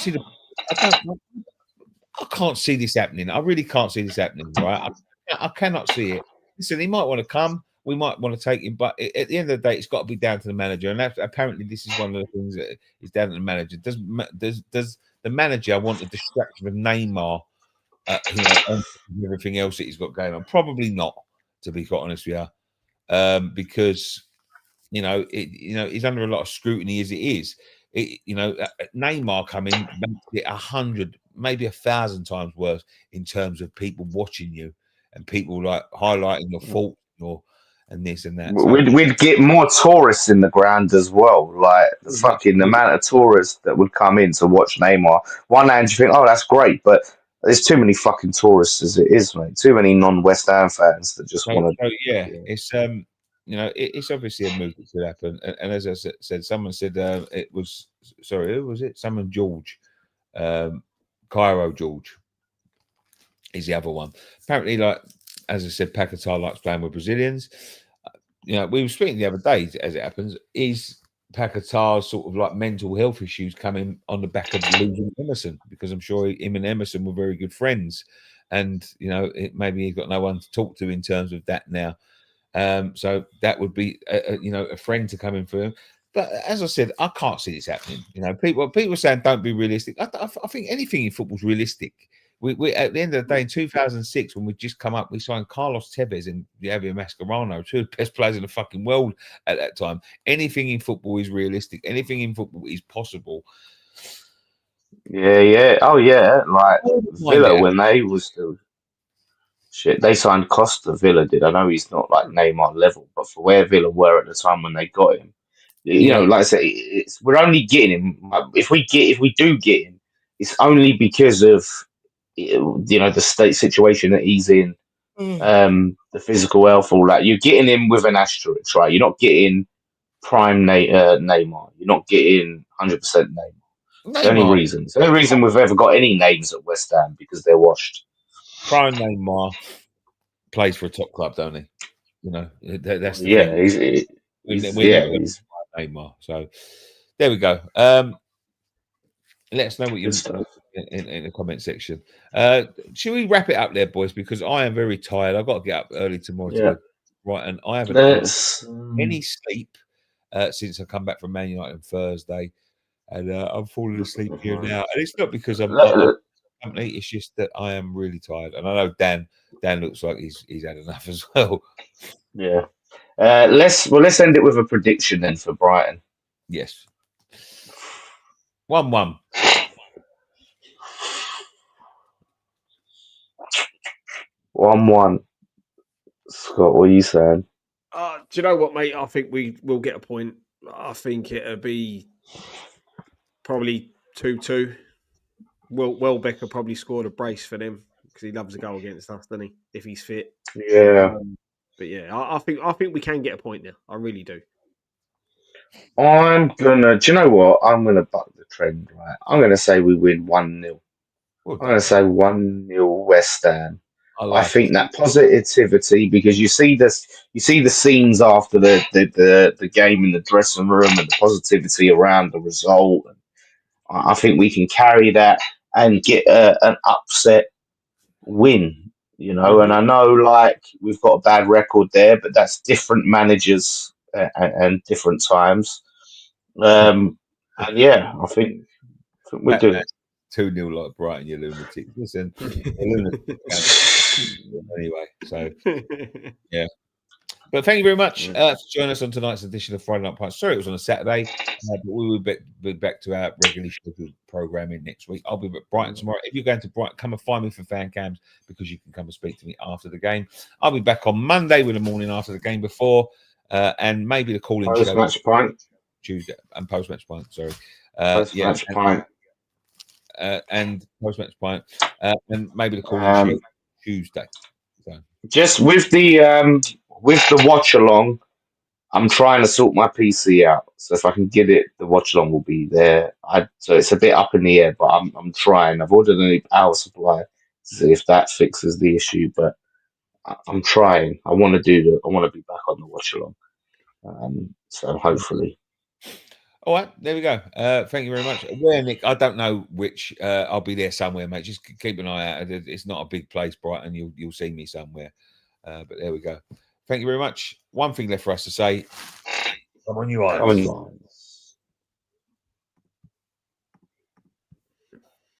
S1: see this happening. I really can't see this happening, right? I cannot see it. Listen, he might want to come. We might want to take him, but at the end of the day, it's got to be down to the manager. And apparently, this is one of the things that is down to the manager. Does the manager want the distraction of Neymar, and everything else that he's got going on? Probably not, to be quite honest with you, because he's under a lot of scrutiny as it is. Neymar coming makes it 100, maybe 1,000 times worse in terms of people watching you and people like highlighting your fault and this and that. So,
S2: We'd get more tourists in the ground as well. Like the fucking amount of tourists that would come in to watch Neymar. One hand you think, oh, that's great, but there's too many fucking tourists as it is, mate. Too many non-West Ham fans that just want to.
S1: It's it's obviously a move that could happen. And as I said, someone said it was who was it? Someone George, Cairo George is the other one. Apparently, like as I said, Paquetá likes playing with Brazilians. We were speaking the other day, as it happens, is Paquetá's sort of like mental health issues coming on the back of losing Emerson, because I'm sure him and Emerson were very good friends, and maybe he's got no one to talk to in terms of that now. So that would be a friend to come in for him. But as I said, I can't see this happening. People are saying don't be realistic. I think anything in football is realistic. We at the end of the day, in 2006, when we just come up, we signed Carlos Tevez and Javier Mascherano, two of the best players in the fucking world at that time. Anything in football is realistic. Anything in football is possible.
S2: Yeah. Oh, yeah. Like Villa, when they was still shit, they signed Costa. Villa did. I know he's not like Neymar level, but for where Villa were at the time when they got him, like I say, we're only getting him. If we do get him, it's only because of the state situation that he's in, the physical health, all that. You're getting him with an asterisk, right? You're not getting prime Neymar. You're not getting 100% Neymar. It's the only reason. It's the only reason we've ever got any names at West Ham, because they're washed.
S1: Prime Neymar plays for a top club, don't he? That's the
S2: thing. He's
S1: Neymar. So there we go. Let us know what you in the comment section. Should we wrap it up there, boys? Because I am very tired. I've got to get up early tomorrow to go to Brighton. I haven't had any sleep since I come back from Man United on Thursday, and I'm falling asleep here now. And it's not because I'm company. It's just that I am really tired, and I know Dan looks like he's had enough as well.
S2: Yeah. Let's end it with a prediction then for Brighton.
S1: Yes. 1-1.
S2: 1-1. Scott, what are you saying?
S3: Do you know what, mate? I think we will get a point. I think it'll be probably 2-2. Welbeck probably scored a brace for them because he loves a goal against us, doesn't he? If he's fit.
S2: Yeah.
S3: But yeah, I think we can get a point now. I really do.
S2: Do you know what? I'm gonna buck the trend, right? I'm gonna say we win 1-0. I'm gonna say 1-0 West Ham. I think that positivity, because you see the scenes after the game in the dressing room and the positivity around the result. I think we can carry that and get an upset win. And I know like we've got a bad record there, but that's different managers and different times. And yeah, I think we're doing it.
S1: 2-0 like Brighton, you lunatic. Listen, anyway, so yeah. But thank you very much for joining us on tonight's edition of Friday Night Pints. Sorry it was on a Saturday, but we will be back to our regularly scheduled programming next week. I'll be at Brighton tomorrow. If you're going to Brighton, come and find me for fan cams, because you can come and speak to me after the game. I'll be back on Monday with the morning after the game before, and maybe the call-in show.
S2: Post-match pint.
S1: Tuesday and post-match pint, sorry.
S2: Post-match pint.
S1: And post-match pint, and maybe the call-in show Tuesday. So.
S2: Just with the watch along, I'm trying to sort my PC out. So if I can get it, the watch along will be there. So it's a bit up in the air, but I'm trying. I've ordered a new power supply to see if that fixes the issue, but I'm trying. I want to be back on the watch along. So hopefully.
S1: All right, there we go. Thank you very much. Where, Nick? I don't know which. I'll be there somewhere, mate. Just keep an eye out. It's not a big place, Brighton. You'll see me somewhere. But there we go. Thank you very much. One thing left for us to say. Come on, you eyes.